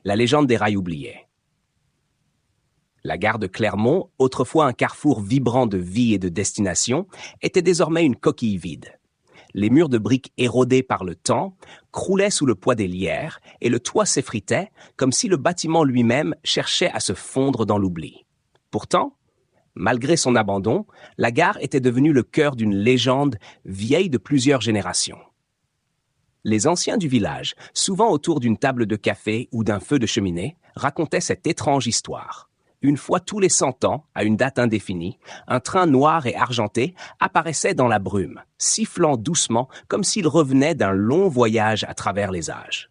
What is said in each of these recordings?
la légende des rails oubliés. La gare de Clermont, autrefois un carrefour vibrant de vie et de destination, était désormais une coquille vide. Les murs de briques érodés par le temps croulaient sous le poids des lierres et le toit s'effritait comme si le bâtiment lui-même cherchait à se fondre dans l'oubli. Pourtant, malgré son abandon, la gare était devenue le cœur d'une légende vieille de plusieurs générations. Les anciens du village, souvent autour d'une table de café ou d'un feu de cheminée, racontaient cette étrange histoire. Une fois tous les 100 ans, à une date indéfinie, un train noir et argenté apparaissait dans la brume, sifflant doucement comme s'il revenait d'un long voyage à travers les âges.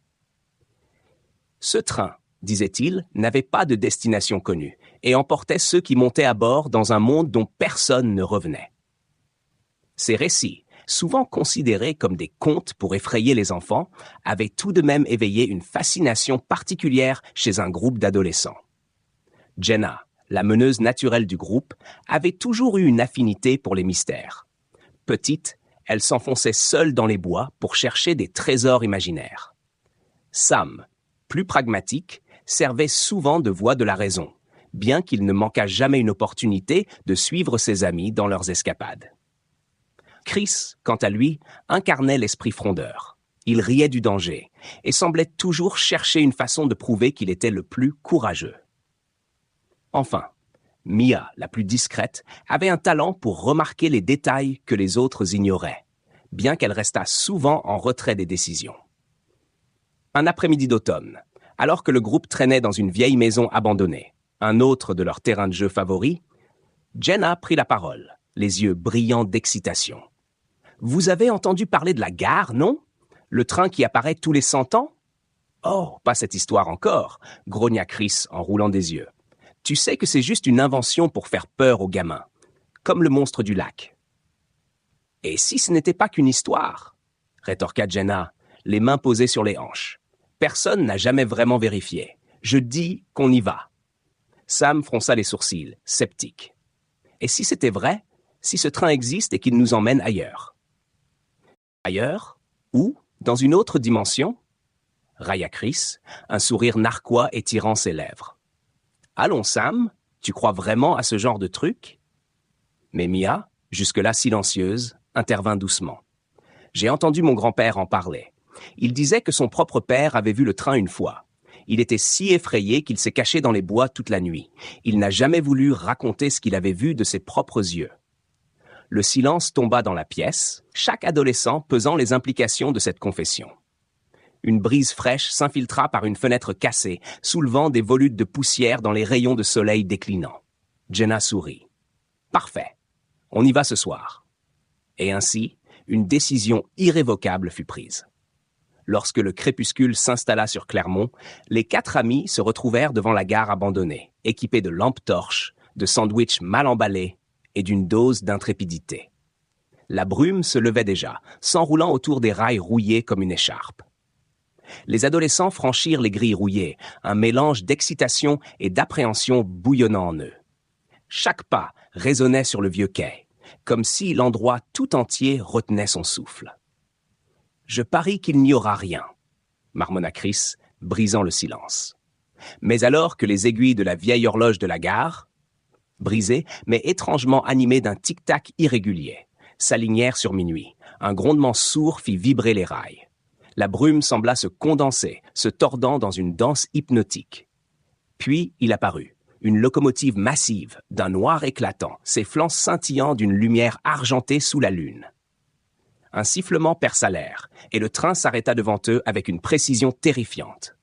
Ce train, disait-il, n'avait pas de destination connue et emportait ceux qui montaient à bord dans un monde dont personne ne revenait. Ces récits, souvent considérés comme des contes pour effrayer les enfants, avaient tout de même éveillé une fascination particulière chez un groupe d'adolescents. Jenna, la meneuse naturelle du groupe, avait toujours eu une affinité pour les mystères. Petite, elle s'enfonçait seule dans les bois pour chercher des trésors imaginaires. Sam, plus pragmatique, servait souvent de voix de la raison, bien qu'il ne manquât jamais une opportunité de suivre ses amis dans leurs escapades. Chris, quant à lui, incarnait l'esprit frondeur. Il riait du danger et semblait toujours chercher une façon de prouver qu'il était le plus courageux. Enfin, Mia, la plus discrète, avait un talent pour remarquer les détails que les autres ignoraient, bien qu'elle restât souvent en retrait des décisions. Un après-midi d'automne, alors que le groupe traînait dans une vieille maison abandonnée, un autre de leurs terrains de jeu favoris, Jenna prit la parole, les yeux brillants d'excitation. « Vous avez entendu parler de la gare, non? Le train qui apparaît tous les 100 ans? »« Oh, pas cette histoire encore !» grogna Chris en roulant des yeux. « Tu sais que c'est juste une invention pour faire peur aux gamins, comme le monstre du lac. »« Et si ce n'était pas qu'une histoire ?» rétorqua Jenna, les mains posées sur les hanches. « Personne n'a jamais vraiment vérifié. Je dis qu'on y va. » Sam fronça les sourcils, sceptique. « Et si c'était vrai, si ce train existe et qu'il nous emmène ailleurs ?»« Ailleurs? Où? Dans une autre dimension ?» railla Chris, un sourire narquois étirant ses lèvres. « Allons, Sam, tu crois vraiment à ce genre de truc ?» Mais Mia, jusque-là silencieuse, intervint doucement. « J'ai entendu mon grand-père en parler. Il disait que son propre père avait vu le train une fois. Il était si effrayé qu'il s'est caché dans les bois toute la nuit. Il n'a jamais voulu raconter ce qu'il avait vu de ses propres yeux. » Le silence tomba dans la pièce, chaque adolescent pesant les implications de cette confession. Une brise fraîche s'infiltra par une fenêtre cassée, soulevant des volutes de poussière dans les rayons de soleil déclinants. Jenna sourit. « Parfait. On y va ce soir. » Et ainsi, une décision irrévocable fut prise. Lorsque le crépuscule s'installa sur Clermont, les 4 amis se retrouvèrent devant la gare abandonnée, équipés de lampes torches, de sandwichs mal emballés et d'une dose d'intrépidité. La brume se levait déjà, s'enroulant autour des rails rouillés comme une écharpe. Les adolescents franchirent les grilles rouillées, un mélange d'excitation et d'appréhension bouillonnant en eux. Chaque pas résonnait sur le vieux quai, comme si l'endroit tout entier retenait son souffle. « Je parie qu'il n'y aura rien », marmonna Chris, brisant le silence. Mais alors que les aiguilles de la vieille horloge de la gare, brisées mais étrangement animées d'un tic-tac irrégulier, s'alignèrent sur minuit, un grondement sourd fit vibrer les rails. La brume sembla se condenser, se tordant dans une danse hypnotique. Puis il apparut, une locomotive massive, d'un noir éclatant, ses flancs scintillant d'une lumière argentée sous la lune. Un sifflement perça l'air, et le train s'arrêta devant eux avec une précision terrifiante.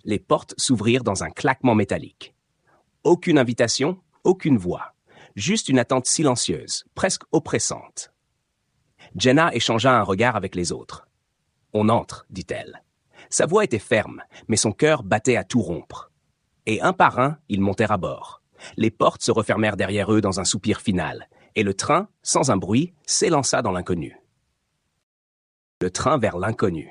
Les portes s'ouvrirent dans un claquement métallique. Aucune invitation, aucune voix, juste une attente silencieuse, presque oppressante. Jenna échangea un regard avec les autres. « On entre, dit-elle. » Sa voix était ferme, mais son cœur battait à tout rompre. Et un par un, ils montèrent à bord. Les portes se refermèrent derrière eux dans un soupir final, et le train, sans un bruit, s'élança dans l'inconnu. Le train vers l'inconnu.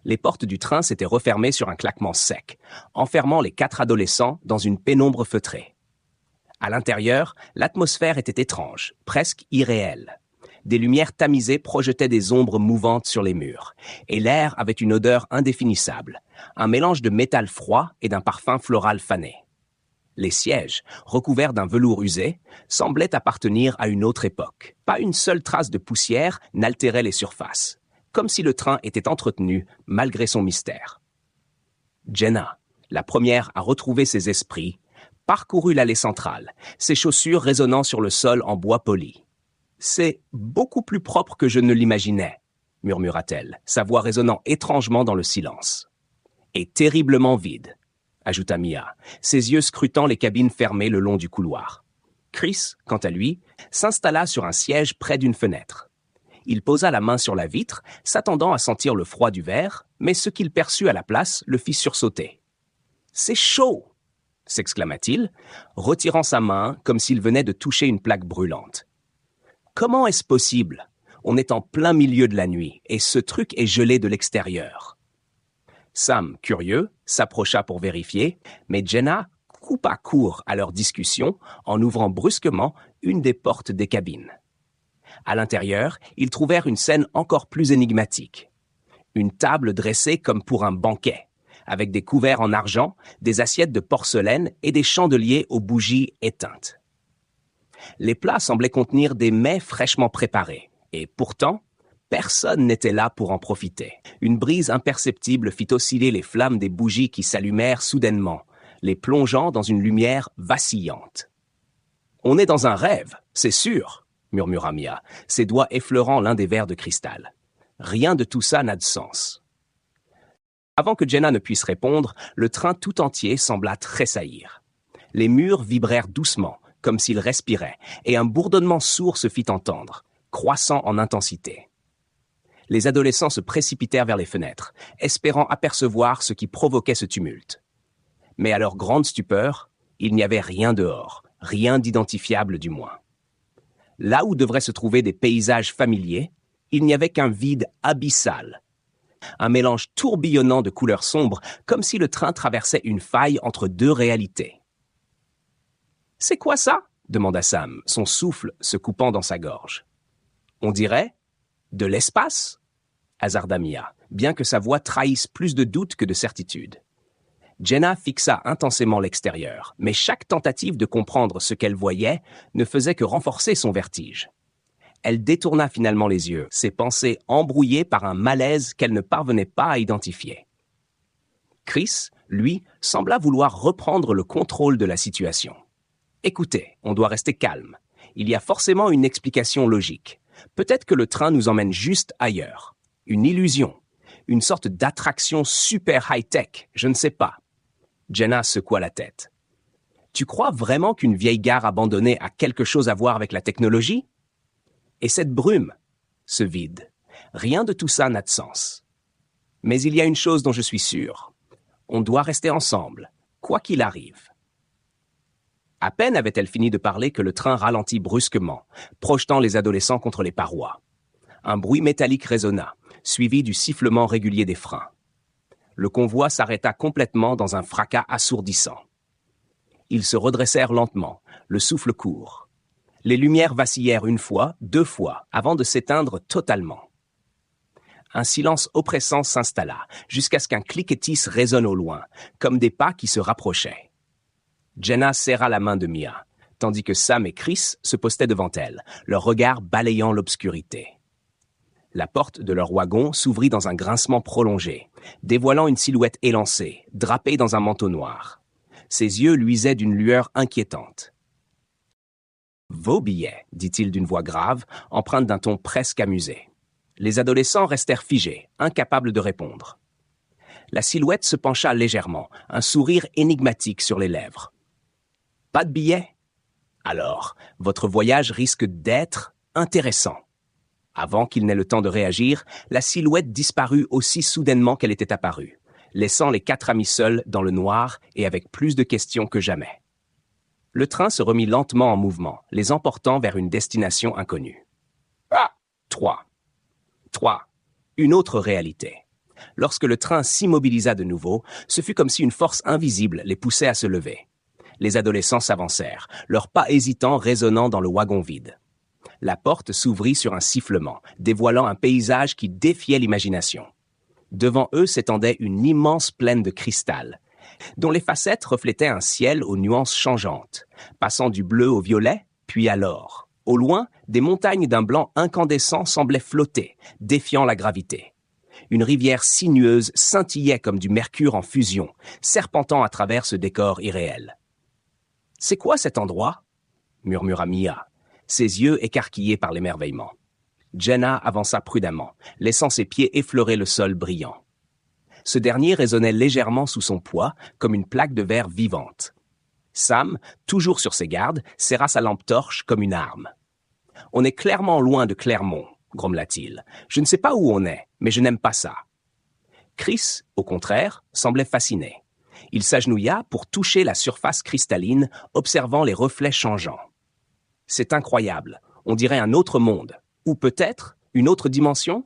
Les portes du train s'étaient refermées sur un claquement sec, enfermant les 4 adolescents dans une pénombre feutrée. À l'intérieur, l'atmosphère était étrange, presque irréelle. Des lumières tamisées projetaient des ombres mouvantes sur les murs, et l'air avait une odeur indéfinissable, un mélange de métal froid et d'un parfum floral fané. Les sièges, recouverts d'un velours usé, semblaient appartenir à une autre époque. Pas une seule trace de poussière n'altérait les surfaces, comme si le train était entretenu malgré son mystère. Jenna, la première à retrouver ses esprits, parcourut l'allée centrale, ses chaussures résonnant sur le sol en bois poli. « C'est beaucoup plus propre que je ne l'imaginais », murmura-t-elle, sa voix résonnant étrangement dans le silence. « Et terriblement vide », ajouta Mia, ses yeux scrutant les cabines fermées le long du couloir. Chris, quant à lui, s'installa sur un siège près d'une fenêtre. Il posa la main sur la vitre, s'attendant à sentir le froid du verre, mais ce qu'il perçut à la place le fit sursauter. « C'est chaud !» s'exclama-t-il, retirant sa main comme s'il venait de toucher une plaque brûlante. « Comment est-ce possible? On est en plein milieu de la nuit, et ce truc est gelé de l'extérieur. » Sam, curieux, s'approcha pour vérifier, mais Jenna coupa court à leur discussion en ouvrant brusquement une des portes des cabines. À l'intérieur, ils trouvèrent une scène encore plus énigmatique. Une table dressée comme pour un banquet, avec des couverts en argent, des assiettes de porcelaine et des chandeliers aux bougies éteintes. Les plats semblaient contenir des mets fraîchement préparés, et pourtant, personne n'était là pour en profiter. Une brise imperceptible fit osciller les flammes des bougies qui s'allumèrent soudainement, les plongeant dans une lumière vacillante. « On est dans un rêve, c'est sûr !» murmura Mia, ses doigts effleurant l'un des verres de cristal. « Rien de tout ça n'a de sens. » Avant que Jenna ne puisse répondre, le train tout entier sembla tressaillir. Les murs vibrèrent doucement, comme s'ils respiraient, et un bourdonnement sourd se fit entendre, croissant en intensité. Les adolescents se précipitèrent vers les fenêtres, espérant apercevoir ce qui provoquait ce tumulte. Mais à leur grande stupeur, il n'y avait rien dehors, rien d'identifiable du moins. Là où devraient se trouver des paysages familiers, il n'y avait qu'un vide abyssal. Un mélange tourbillonnant de couleurs sombres, comme si le train traversait une faille entre deux réalités. « C'est quoi ça ?» demanda Sam, son souffle se coupant dans sa gorge. « On dirait de l'espace ?» hasarda Mia, bien que sa voix trahisse plus de doute que de certitude. Jenna fixa intensément l'extérieur, mais chaque tentative de comprendre ce qu'elle voyait ne faisait que renforcer son vertige. Elle détourna finalement les yeux, ses pensées embrouillées par un malaise qu'elle ne parvenait pas à identifier. Chris, lui, sembla vouloir reprendre le contrôle de la situation. « Écoutez, on doit rester calme. Il y a forcément une explication logique. Peut-être que le train nous emmène juste ailleurs. Une illusion. Une sorte d'attraction super high-tech, je ne sais pas. » Jenna secoua la tête. « Tu crois vraiment qu'une vieille gare abandonnée a quelque chose à voir avec la technologie ? Et cette brume, ce vide, rien de tout ça n'a de sens. Mais il y a une chose dont je suis sûr. On doit rester ensemble, quoi qu'il arrive. » À peine avait-elle fini de parler que le train ralentit brusquement, projetant les adolescents contre les parois. Un bruit métallique résonna, suivi du sifflement régulier des freins. Le convoi s'arrêta complètement dans un fracas assourdissant. Ils se redressèrent lentement, le souffle court. Les lumières vacillèrent une fois, deux fois, avant de s'éteindre totalement. Un silence oppressant s'installa, jusqu'à ce qu'un cliquetis résonne au loin, comme des pas qui se rapprochaient. Jenna serra la main de Mia, tandis que Sam et Chris se postaient devant elle, leurs regards balayant l'obscurité. La porte de leur wagon s'ouvrit dans un grincement prolongé, dévoilant une silhouette élancée, drapée dans un manteau noir. Ses yeux luisaient d'une lueur inquiétante. « Vos billets », dit-il d'une voix grave, empreinte d'un ton presque amusé. Les adolescents restèrent figés, incapables de répondre. La silhouette se pencha légèrement, un sourire énigmatique sur les lèvres. « Pas de billets ? Alors, votre voyage risque d'être intéressant. » Avant qu'il n'ait le temps de réagir, la silhouette disparut aussi soudainement qu'elle était apparue, laissant les quatre amis seuls dans le noir et avec plus de questions que jamais. Le train se remit lentement en mouvement, les emportant vers une destination inconnue. Ah ! 3. Une autre réalité. Lorsque le train s'immobilisa de nouveau, ce fut comme si une force invisible les poussait à se lever. Les adolescents s'avancèrent, leurs pas hésitants résonnant dans le wagon vide. La porte s'ouvrit sur un sifflement, dévoilant un paysage qui défiait l'imagination. Devant eux s'étendait une immense plaine de cristal, dont les facettes reflétaient un ciel aux nuances changeantes, passant du bleu au violet, puis à l'or. Au loin, des montagnes d'un blanc incandescent semblaient flotter, défiant la gravité. Une rivière sinueuse scintillait comme du mercure en fusion, serpentant à travers ce décor irréel. « C'est quoi cet endroit ?» murmura Mia, ses yeux écarquillés par l'émerveillement. Jenna avança prudemment, laissant ses pieds effleurer le sol brillant. Ce dernier résonnait légèrement sous son poids, comme une plaque de verre vivante. Sam, toujours sur ses gardes, serra sa lampe torche comme une arme. « On est clairement loin de Clermont, » grommela-t-il. « Je ne sais pas où on est, mais je n'aime pas ça. » Chris, au contraire, semblait fasciné. Il s'agenouilla pour toucher la surface cristalline, observant les reflets changeants. « C'est incroyable, on dirait un autre monde. Ou peut-être une autre dimension ?»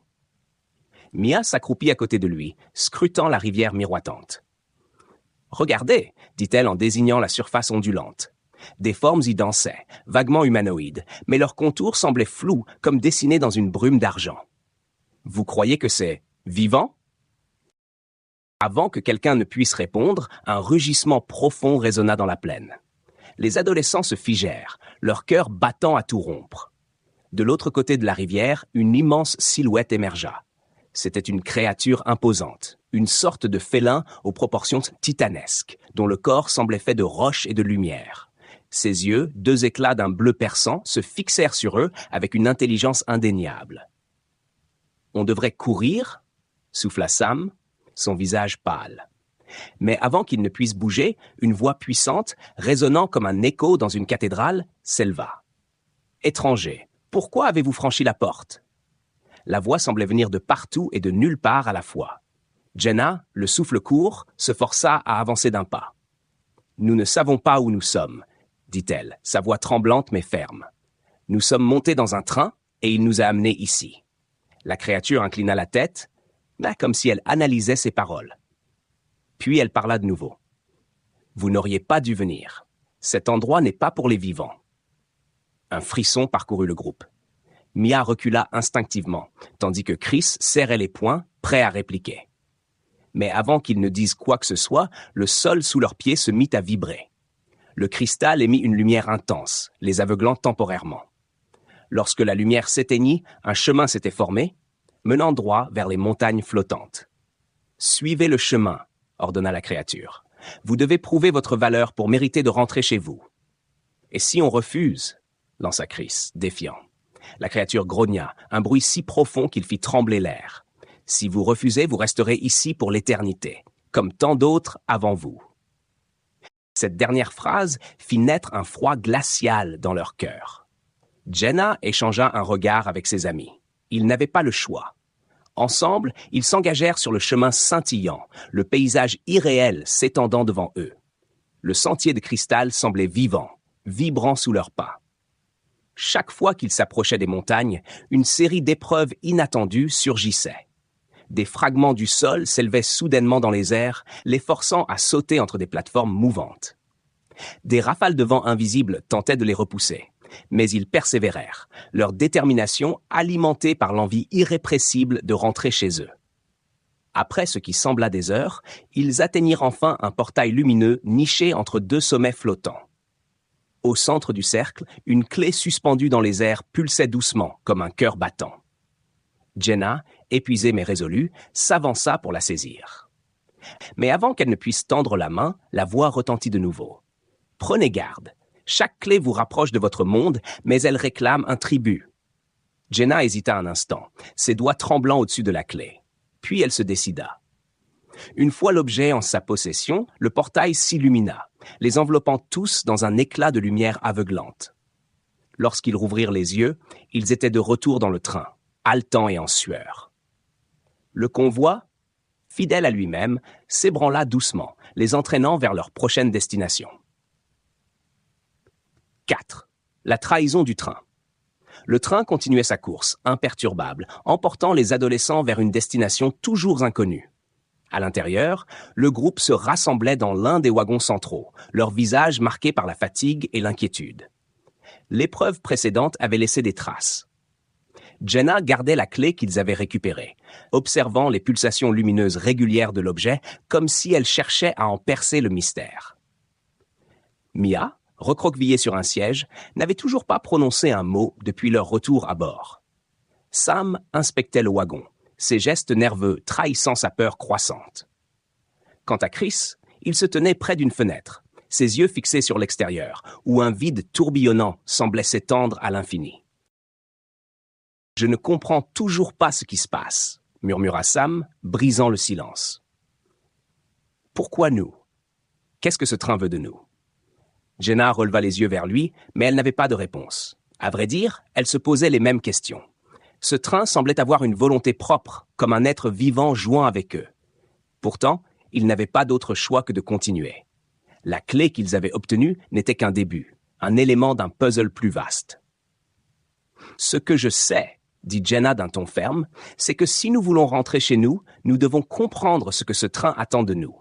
Mia s'accroupit à côté de lui, scrutant la rivière miroitante. « Regardez, » dit-elle en désignant la surface ondulante. Des formes y dansaient, vaguement humanoïdes, mais leurs contours semblaient flous, comme dessinés dans une brume d'argent. « Vous croyez que c'est vivant ?» Avant que quelqu'un ne puisse répondre, un rugissement profond résonna dans la plaine. Les adolescents se figèrent, leur cœur battant à tout rompre. De l'autre côté de la rivière, une immense silhouette émergea. C'était une créature imposante, une sorte de félin aux proportions titanesques, dont le corps semblait fait de roche et de lumière. Ses yeux, deux éclats d'un bleu perçant, se fixèrent sur eux avec une intelligence indéniable. « On devrait courir ?» souffla Sam, son visage pâle. Mais avant qu'il ne puisse bouger, une voix puissante, résonnant comme un écho dans une cathédrale, s'éleva. « Étranger, pourquoi avez-vous franchi la porte ?» La voix semblait venir de partout et de nulle part à la fois. Jenna, le souffle court, se força à avancer d'un pas. « Nous ne savons pas où nous sommes, » dit-elle, sa voix tremblante mais ferme. « Nous sommes montés dans un train et il nous a amenés ici. » La créature inclina la tête, comme si elle analysait ses paroles. Puis elle parla de nouveau. « Vous n'auriez pas dû venir. Cet endroit n'est pas pour les vivants. » Un frisson parcourut le groupe. Mia recula instinctivement, tandis que Chris serrait les poings, prêt à répliquer. Mais avant qu'ils ne disent quoi que ce soit, le sol sous leurs pieds se mit à vibrer. Le cristal émit une lumière intense, les aveuglant temporairement. Lorsque la lumière s'éteignit, un chemin s'était formé, menant droit vers les montagnes flottantes. « Suivez le chemin », ordonna la créature. « Vous devez prouver votre valeur pour mériter de rentrer chez vous. »« Et si on refuse ?» lança Chris, défiant. La créature grogna, un bruit si profond qu'il fit trembler l'air. « Si vous refusez, vous resterez ici pour l'éternité, comme tant d'autres avant vous. » Cette dernière phrase fit naître un froid glacial dans leur cœur. Jenna échangea un regard avec ses amis. Ils n'avaient pas le choix. Ensemble, ils s'engagèrent sur le chemin scintillant, le paysage irréel s'étendant devant eux. Le sentier de cristal semblait vivant, vibrant sous leurs pas. Chaque fois qu'ils s'approchaient des montagnes, une série d'épreuves inattendues surgissaient. Des fragments du sol s'élevaient soudainement dans les airs, les forçant à sauter entre des plateformes mouvantes. Des rafales de vent invisibles tentaient de les repousser, mais ils persévérèrent, leur détermination alimentée par l'envie irrépressible de rentrer chez eux. Après ce qui sembla des heures, ils atteignirent enfin un portail lumineux niché entre deux sommets flottants. Au centre du cercle, une clé suspendue dans les airs pulsait doucement, comme un cœur battant. Jenna, épuisée mais résolue, s'avança pour la saisir. Mais avant qu'elle ne puisse tendre la main, la voix retentit de nouveau. « Prenez garde. Chaque clé vous rapproche de votre monde, mais elle réclame un tribut. » Jenna hésita un instant, ses doigts tremblant au-dessus de la clé. Puis elle se décida. Une fois l'objet en sa possession, le portail s'illumina, les enveloppant tous dans un éclat de lumière aveuglante. Lorsqu'ils rouvrirent les yeux, ils étaient de retour dans le train, haletants et en sueur. Le convoi, fidèle à lui-même, s'ébranla doucement, les entraînant vers leur prochaine destination. 4. La trahison du train. Le train continuait sa course, imperturbable, emportant les adolescents vers une destination toujours inconnue. À l'intérieur, le groupe se rassemblait dans l'un des wagons centraux, leurs visages marqués par la fatigue et l'inquiétude. L'épreuve précédente avait laissé des traces. Jenna gardait la clé qu'ils avaient récupérée, observant les pulsations lumineuses régulières de l'objet comme si elle cherchait à en percer le mystère. Mia, recroquevillée sur un siège, n'avait toujours pas prononcé un mot depuis leur retour à bord. Sam inspectait le wagon, ses gestes nerveux trahissant sa peur croissante. Quant à Chris, il se tenait près d'une fenêtre, ses yeux fixés sur l'extérieur, où un vide tourbillonnant semblait s'étendre à l'infini. « Je ne comprends toujours pas ce qui se passe », murmura Sam, brisant le silence. « Pourquoi nous? Qu'est-ce que ce train veut de nous ?» Jenna releva les yeux vers lui, mais elle n'avait pas de réponse. À vrai dire, elle se posait les mêmes questions. Ce train semblait avoir une volonté propre, comme un être vivant jouant avec eux. Pourtant, ils n'avaient pas d'autre choix que de continuer. La clé qu'ils avaient obtenue n'était qu'un début, un élément d'un puzzle plus vaste. « Ce que je sais, » dit Jenna d'un ton ferme, « c'est que si nous voulons rentrer chez nous, nous devons comprendre ce que ce train attend de nous.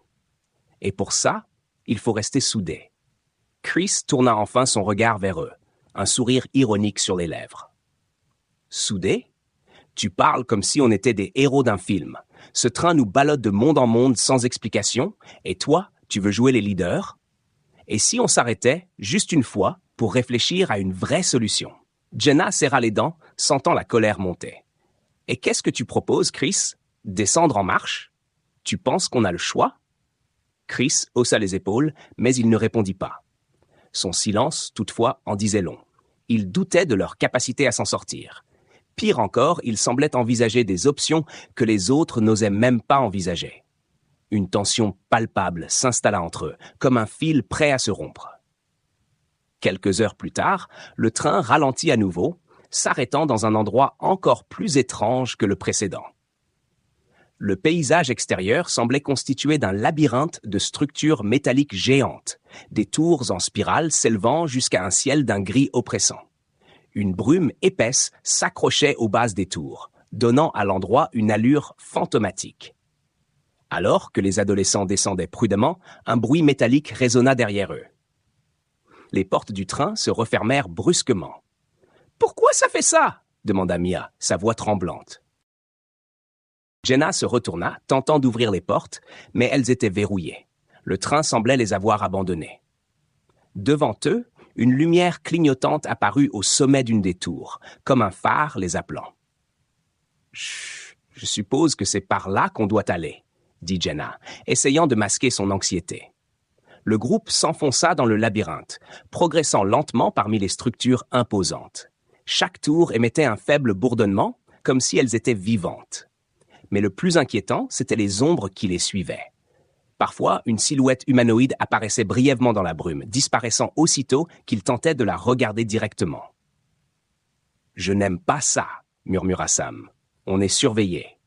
Et pour ça, il faut rester soudés. » Chris tourna enfin son regard vers eux, un sourire ironique sur les lèvres. « Soudés? Tu parles comme si on était des héros d'un film. Ce train nous ballotte de monde en monde sans explication, et toi, tu veux jouer les leaders? Et si on s'arrêtait, juste une fois, pour réfléchir à une vraie solution? » Jenna serra les dents, sentant la colère monter. « Et qu'est-ce que tu proposes, Chris? Descendre en marche? Tu penses qu'on a le choix? » Chris haussa les épaules, mais il ne répondit pas. Son silence, toutefois, en disait long. Il doutait de leur capacité à s'en sortir. Pire encore, il semblait envisager des options que les autres n'osaient même pas envisager. Une tension palpable s'installa entre eux, comme un fil prêt à se rompre. Quelques heures plus tard, le train ralentit à nouveau, s'arrêtant dans un endroit encore plus étrange que le précédent. Le paysage extérieur semblait constitué d'un labyrinthe de structures métalliques géantes, des tours en spirale s'élevant jusqu'à un ciel d'un gris oppressant. Une brume épaisse s'accrochait aux bases des tours, donnant à l'endroit une allure fantomatique. Alors que les adolescents descendaient prudemment, un bruit métallique résonna derrière eux. Les portes du train se refermèrent brusquement. « Pourquoi ça fait ça ?» demanda Mia, sa voix tremblante. Jenna se retourna, tentant d'ouvrir les portes, mais elles étaient verrouillées. Le train semblait les avoir abandonnées. Devant eux, une lumière clignotante apparut au sommet d'une des tours, comme un phare les appelant. « Chut, je suppose que c'est par là qu'on doit aller, » dit Jenna, essayant de masquer son anxiété. Le groupe s'enfonça dans le labyrinthe, progressant lentement parmi les structures imposantes. Chaque tour émettait un faible bourdonnement, comme si elles étaient vivantes. Mais le plus inquiétant, c'étaient les ombres qui les suivaient. Parfois, une silhouette humanoïde apparaissait brièvement dans la brume, disparaissant aussitôt qu'ils tentaient de la regarder directement. « Je n'aime pas ça, » murmura Sam. « On est surveillés. »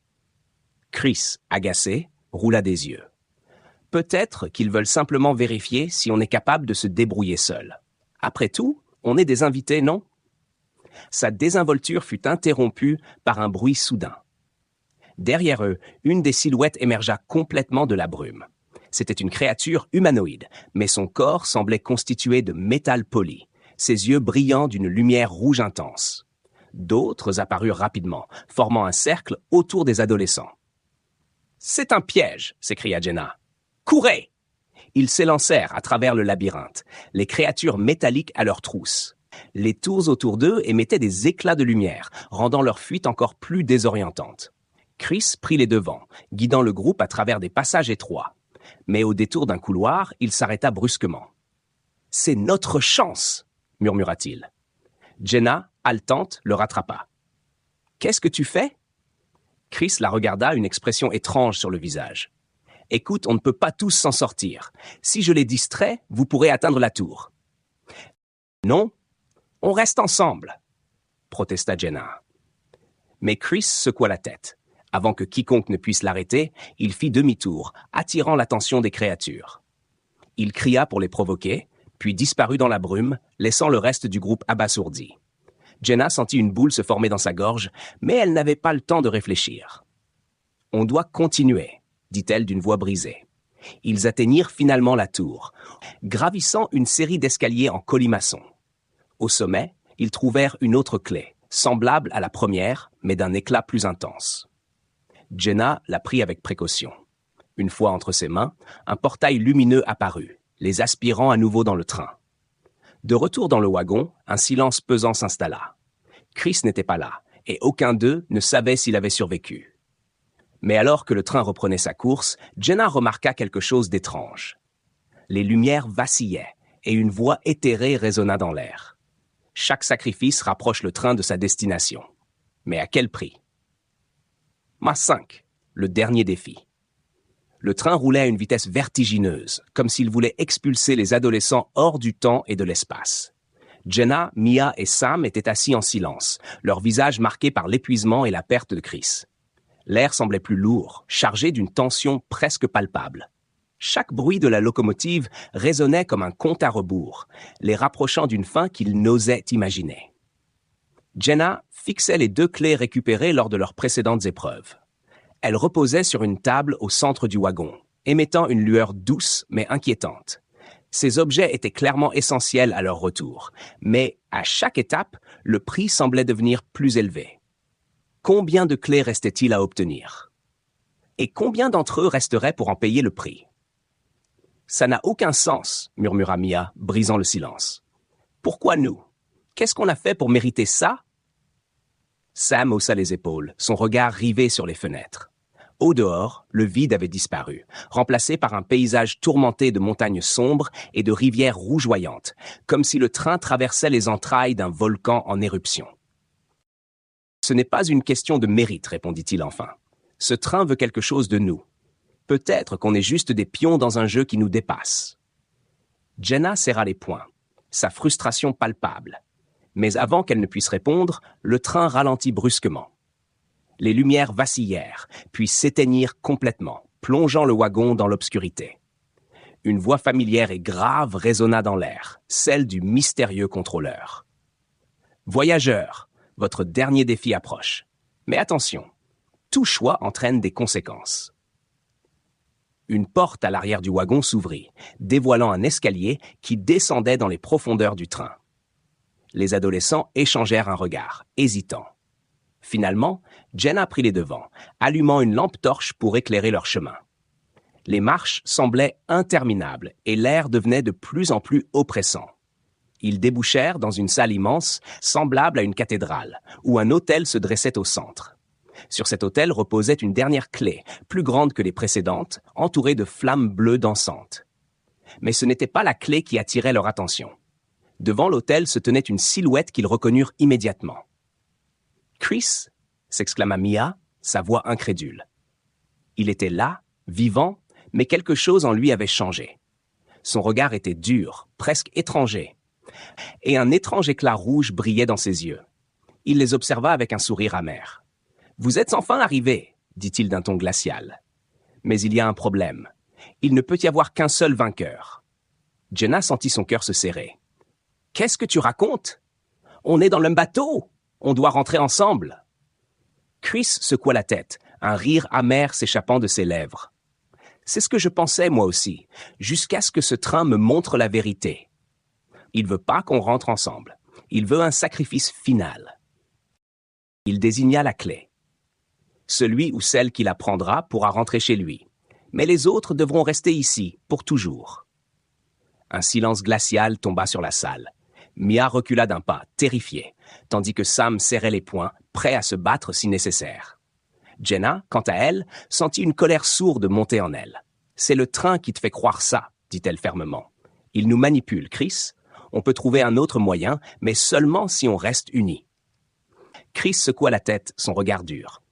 Chris, agacé, roula des yeux. « Peut-être qu'ils veulent simplement vérifier si on est capable de se débrouiller seul. Après tout, on est des invités, non ?» Sa désinvolture fut interrompue par un bruit soudain. Derrière eux, une des silhouettes émergea complètement de la brume. C'était une créature humanoïde, mais son corps semblait constitué de métal poli, ses yeux brillants d'une lumière rouge intense. D'autres apparurent rapidement, formant un cercle autour des adolescents. « C'est un piège !» s'écria Jenna. « Courez !» Ils s'élancèrent à travers le labyrinthe, les créatures métalliques à leur trousse. Les tours autour d'eux émettaient des éclats de lumière, rendant leur fuite encore plus désorientante. Chris prit les devants, guidant le groupe à travers des passages étroits. Mais au détour d'un couloir, il s'arrêta brusquement. « C'est notre chance !» murmura-t-il. Jenna, haletante, le rattrapa. « Qu'est-ce que tu fais ?» Chris la regarda, une expression étrange sur le visage. « Écoute, on ne peut pas tous s'en sortir. Si je les distrais, vous pourrez atteindre la tour. »« Non, on reste ensemble !» protesta Jenna. Mais Chris secoua la tête. Avant que quiconque ne puisse l'arrêter, il fit demi-tour, attirant l'attention des créatures. Il cria pour les provoquer, puis disparut dans la brume, laissant le reste du groupe abasourdi. Jenna sentit une boule se former dans sa gorge, mais elle n'avait pas le temps de réfléchir. « On doit continuer », dit-elle d'une voix brisée. Ils atteignirent finalement la tour, gravissant une série d'escaliers en colimaçon. Au sommet, ils trouvèrent une autre clé, semblable à la première, mais d'un éclat plus intense. Jenna la prit avec précaution. Une fois entre ses mains, un portail lumineux apparut, les aspirant à nouveau dans le train. De retour dans le wagon, un silence pesant s'installa. Chris n'était pas là, et aucun d'eux ne savait s'il avait survécu. Mais alors que le train reprenait sa course, Jenna remarqua quelque chose d'étrange. Les lumières vacillaient, et une voix éthérée résonna dans l'air. Chaque sacrifice rapproche le train de sa destination. Mais à quel prix? Mas 5, le dernier défi. Le train roulait à une vitesse vertigineuse, comme s'il voulait expulser les adolescents hors du temps et de l'espace. Jenna, Mia et Sam étaient assis en silence, leurs visages marqués par l'épuisement et la perte de Chris. L'air semblait plus lourd, chargé d'une tension presque palpable. Chaque bruit de la locomotive résonnait comme un compte à rebours, les rapprochant d'une fin qu'ils n'osaient imaginer. Jenna fixait les 2 clés récupérées lors de leurs précédentes épreuves. Elles reposaient sur une table au centre du wagon, émettant une lueur douce mais inquiétante. Ces objets étaient clairement essentiels à leur retour, mais à chaque étape, le prix semblait devenir plus élevé. Combien de clés restait-il à obtenir? Et combien d'entre eux resteraient pour en payer le prix? Ça n'a aucun sens, murmura Mia, brisant le silence. Pourquoi nous? Qu'est-ce qu'on a fait pour mériter ça? Sam haussa les épaules, son regard rivé sur les fenêtres. Au dehors, le vide avait disparu, remplacé par un paysage tourmenté de montagnes sombres et de rivières rougeoyantes, comme si le train traversait les entrailles d'un volcan en éruption. « Ce n'est pas une question de mérite, répondit-il enfin. Ce train veut quelque chose de nous. Peut-être qu'on est juste des pions dans un jeu qui nous dépasse. » Jenna serra les poings, sa frustration palpable. Mais avant qu'elle ne puisse répondre, le train ralentit brusquement. Les lumières vacillèrent, puis s'éteignirent complètement, plongeant le wagon dans l'obscurité. Une voix familière et grave résonna dans l'air, celle du mystérieux contrôleur. « Voyageurs, votre dernier défi approche. Mais attention, tout choix entraîne des conséquences. » Une porte à l'arrière du wagon s'ouvrit, dévoilant un escalier qui descendait dans les profondeurs du train. Les adolescents échangèrent un regard, hésitant. Finalement, Jenna prit les devants, allumant une lampe torche pour éclairer leur chemin. Les marches semblaient interminables et l'air devenait de plus en plus oppressant. Ils débouchèrent dans une salle immense, semblable à une cathédrale, où un autel se dressait au centre. Sur cet autel reposait une dernière clé, plus grande que les précédentes, entourée de flammes bleues dansantes. Mais ce n'était pas la clé qui attirait leur attention. Devant l'autel se tenait une silhouette qu'ils reconnurent immédiatement. « Chris » s'exclama Mia, sa voix incrédule. Il était là, vivant, mais quelque chose en lui avait changé. Son regard était dur, presque étranger, et un étrange éclat rouge brillait dans ses yeux. Il les observa avec un sourire amer. « Vous êtes enfin arrivés, » dit-il d'un ton glacial. « Mais il y a un problème. Il ne peut y avoir qu'un seul vainqueur. » Jenna sentit son cœur se serrer. « Qu'est-ce que tu racontes? On est dans le même bateau. On doit rentrer ensemble. » Chris secoua la tête, un rire amer s'échappant de ses lèvres. « C'est ce que je pensais moi aussi, jusqu'à ce que ce train me montre la vérité. Il veut pas qu'on rentre ensemble. Il veut un sacrifice final. » Il désigna la clé. Celui ou celle qui la prendra pourra rentrer chez lui, mais les autres devront rester ici pour toujours. Un silence glacial tomba sur la salle. Mia recula d'un pas, terrifiée, tandis que Sam serrait les poings, prêt à se battre si nécessaire. Jenna, quant à elle, sentit une colère sourde monter en elle. « C'est le train qui te fait croire ça, » dit-elle fermement. « Il nous manipule, Chris. On peut trouver un autre moyen, mais seulement si on reste unis. » Chris secoua la tête, son regard dur.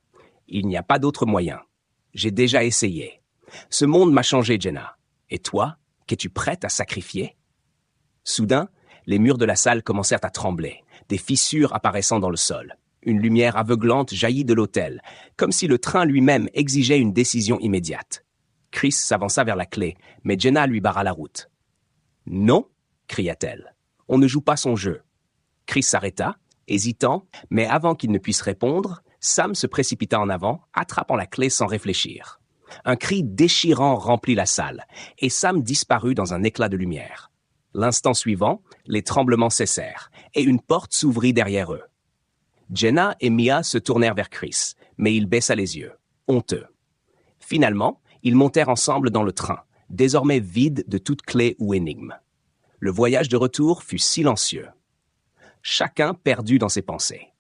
« Il n'y a pas d'autre moyen. J'ai déjà essayé. Ce monde m'a changé, Jenna. Et toi, qu'es-tu prête à sacrifier? » Soudain, les murs de la salle commencèrent à trembler, des fissures apparaissant dans le sol. Une lumière aveuglante jaillit de l'autel, comme si le train lui-même exigeait une décision immédiate. Chris s'avança vers la clé, mais Jenna lui barra la route. « Non !» cria-t-elle. « On ne joue pas son jeu. » Chris s'arrêta, hésitant, mais avant qu'il ne puisse répondre, Sam se précipita en avant, attrapant la clé sans réfléchir. Un cri déchirant remplit la salle, et Sam disparut dans un éclat de lumière. L'instant suivant, les tremblements cessèrent et une porte s'ouvrit derrière eux. Jenna et Mia se tournèrent vers Chris, mais il baissa les yeux, honteux. Finalement, ils montèrent ensemble dans le train, désormais vide de toute clé ou énigme. Le voyage de retour fut silencieux. Chacun perdu dans ses pensées.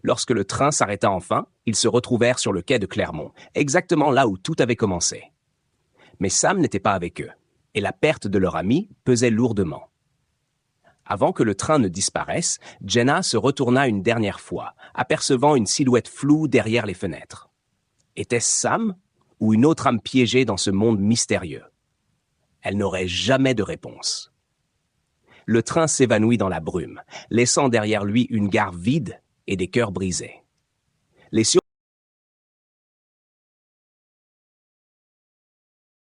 Lorsque le train s'arrêta enfin, ils se retrouvèrent sur le quai de Clermont, exactement là où tout avait commencé. Mais Sam n'était pas avec eux, et la perte de leur ami pesait lourdement. Avant que le train ne disparaisse, Jenna se retourna une dernière fois, apercevant une silhouette floue derrière les fenêtres. Était-ce Sam ou une autre âme piégée dans ce monde mystérieux? Elle n'aurait jamais de réponse. Le train s'évanouit dans la brume, laissant derrière lui une gare vide et des cœurs brisés. Les